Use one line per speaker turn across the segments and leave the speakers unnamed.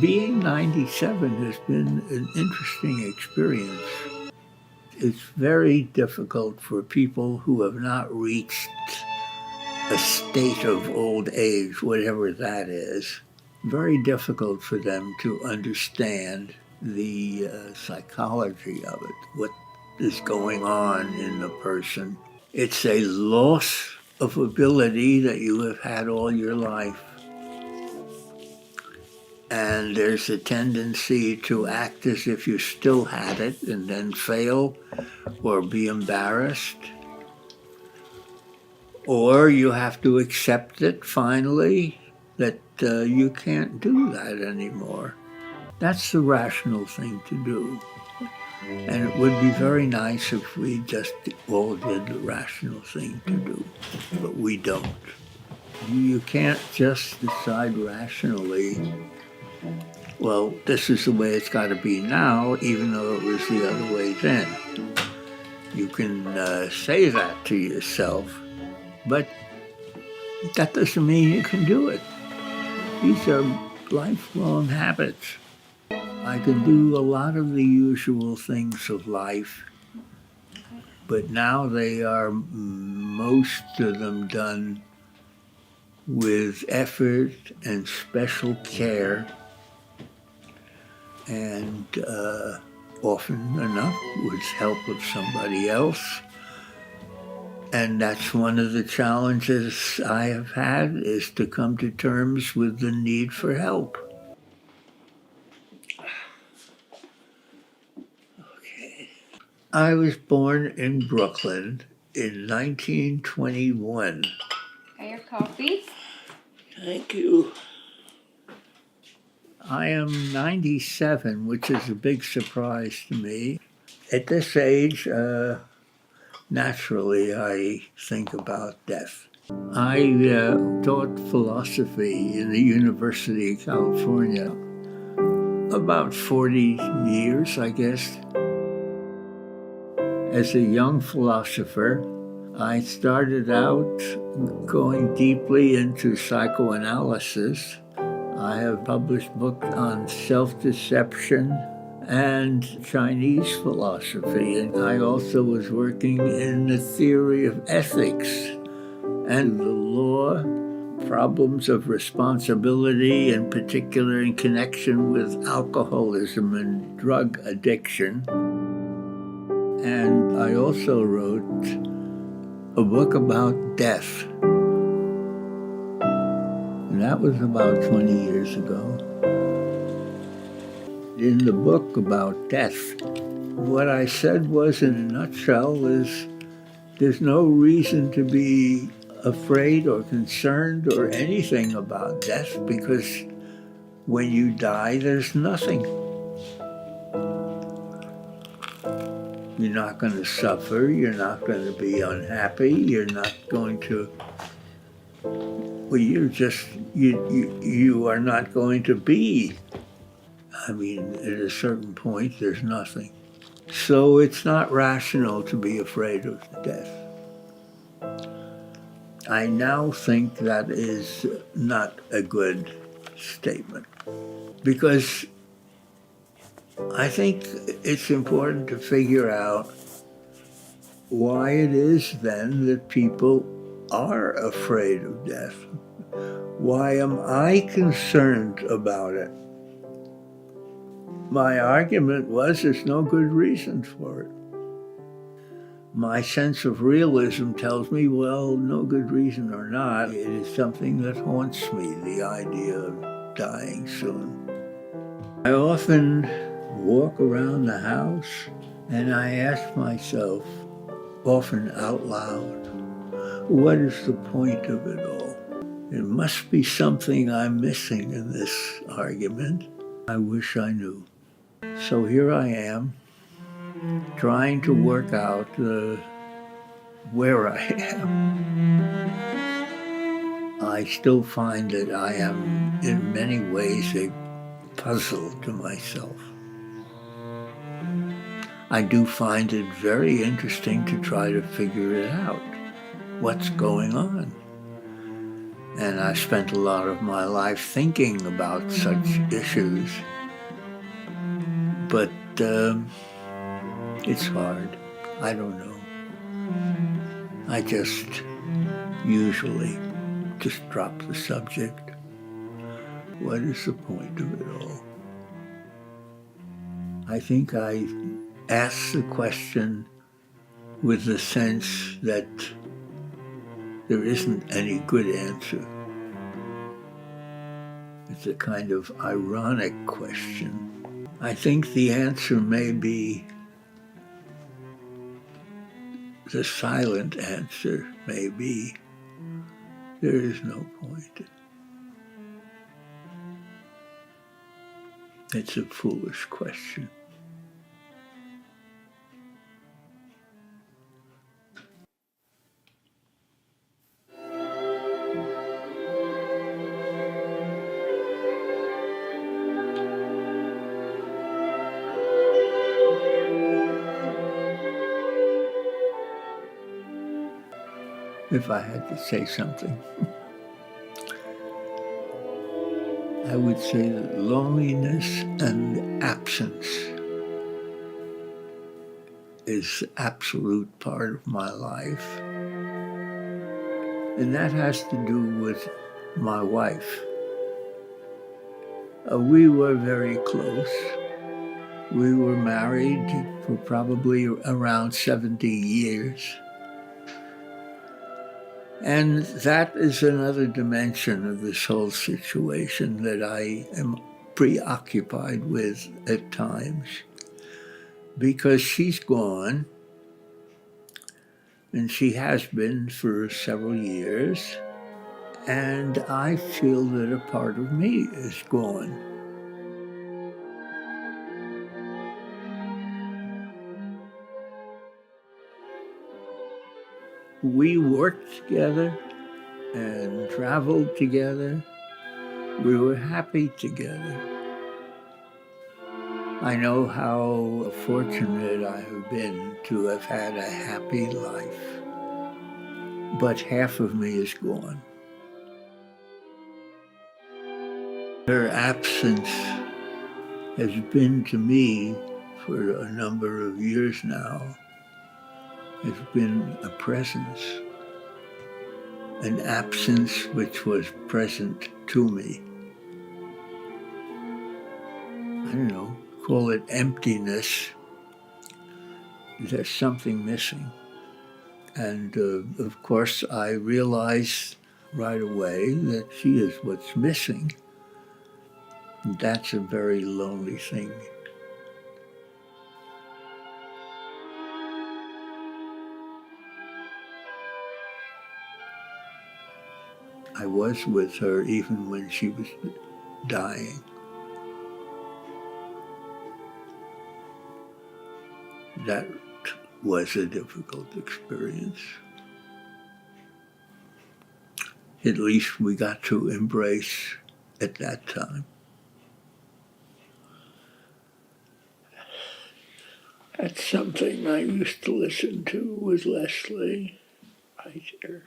Being 97 has been an interesting experience. It's very difficult for people who have not reached a state of old age, whatever that is, very difficult for them to understand the psychology of it, what is going on in the person. It's a loss of ability that you have had all your life. And there's a tendency to act as if you still had it and then fail or be embarrassed. Or you have to accept it finally that you can't do that anymore. That's the rational thing to do. And it would be very nice if we just all did the rational thing to do, but we don't. You can't just decide rationally, well, this is the way it's got to be now, even though it was the other way then. You can say that to yourself, but that doesn't mean you can do it. These are lifelong habits. I can do a lot of the usual things of life, but now they are, most of them, done with effort and special care, and often enough with help of somebody else. And that's one of the challenges I have had, is to come to terms with the need for help. Okay. I was born in Brooklyn in 1921.
Okay, your coffee.
Thank you. I am 97, which is a big surprise to me. At this age, naturally, I think about death. I taught philosophy in the University of California about 40 years, I guess. As a young philosopher, I started out going deeply into psychoanalysis. I have published books on self-deception and Chinese philosophy. And I also was working in the theory of ethics and the law, problems of responsibility, in particular in connection with alcoholism and drug addiction. And I also wrote a book about death. And that was about 20 years ago. In the book about death, what I said was, in a nutshell, is there's no reason to be afraid or concerned or anything about death, because when you die, there's nothing. You're not going to suffer, you're not going to be unhappy, you're not going to, well, you're just, you are not going to be. I mean, at a certain point, there's nothing. So it's not rational to be afraid of death. I now think that is not a good statement, because I think it's important to figure out why it is then that people are afraid of death. Why am I concerned about it? My argument was there's no good reason for it. My sense of realism tells me, well, no good reason or not, it is something that haunts me, the idea of dying soon. I often walk around the house and I ask myself, often out loud, what is the point of it all? There must be something I'm missing in this argument. I wish I knew. So here I am, trying to work out where I am. I still find that I am, in many ways, a puzzle to myself. I do find it very interesting to try to figure it out, what's going on. And I spent a lot of my life thinking about such issues. But it's hard. I don't know. I just usually just drop the subject. What is the point of it all? I think I ask the question with the sense that there isn't any good answer. It's a kind of ironic question. I think the answer may be the silent answer, may be there is no point. It's a foolish question. If I had to say something, I would say that loneliness and absence is an absolute part of my life. And that has to do with my wife. We were very close. We were married for probably around 70 years. And that is another dimension of this whole situation that I am preoccupied with at times, because she's gone, and she has been for several years, and I feel that a part of me is gone. We worked together and traveled together. We were happy together. I know how fortunate I have been to have had a happy life, but half of me is gone. Her absence has been to me for a number of years now, has been a presence, an absence which was present to me. I don't know, call it emptiness. There's something missing. And of course, I realized right away that she is what's missing. And that's a very lonely thing. I was with her even when she was dying. That was a difficult experience. At least we got to embrace at that time. That's something I used to listen to with Leslie right here.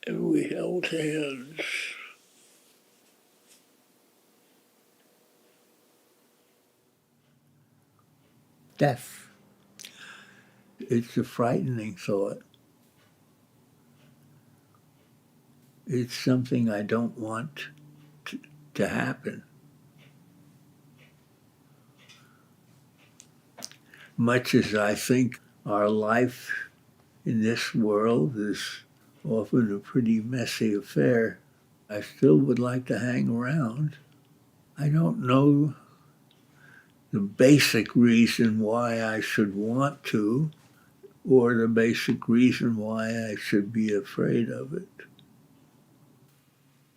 And we held hands. Death. It's a frightening thought. It's something I don't want to happen. Much as I think our life in this world is often a pretty messy affair, I still would like to hang around. I don't know the basic reason why I should want to, or the basic reason why I should be afraid of it.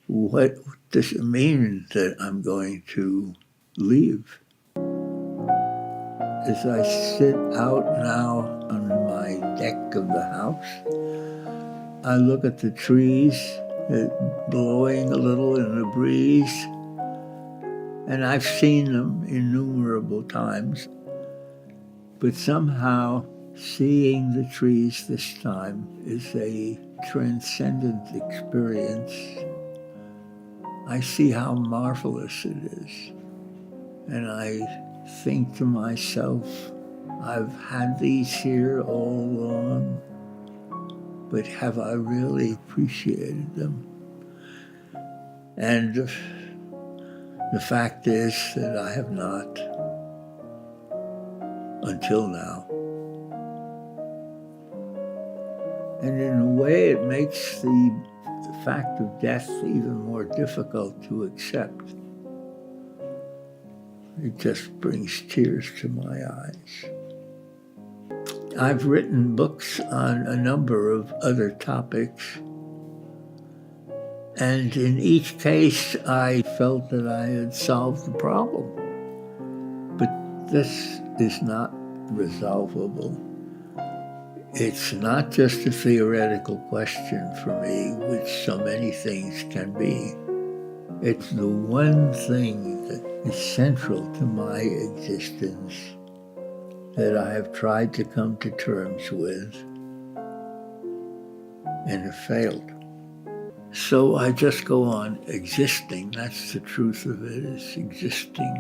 What does it mean that I'm going to leave? As I sit out now on my deck of the house, I look at the trees blowing a little in the breeze, And I've seen them innumerable times, but somehow seeing the trees this time is a transcendent experience. I see how marvelous it is. And I think to myself, I've had these here all along, but have I really appreciated them? And the fact is that I have not, until now. And in a way, it makes the fact of death even more difficult to accept. It just brings tears to my eyes. I've written books on a number of other topics, and in each case I felt that I had solved the problem. But this is not resolvable. It's not just a theoretical question for me, which so many things can be. It's the one thing that is central to my existence that I have tried to come to terms with and have failed. So I just go on existing. That's the truth of it, is existing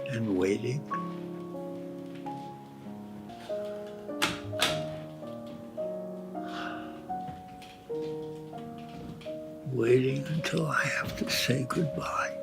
and waiting. Waiting until I have to say goodbye.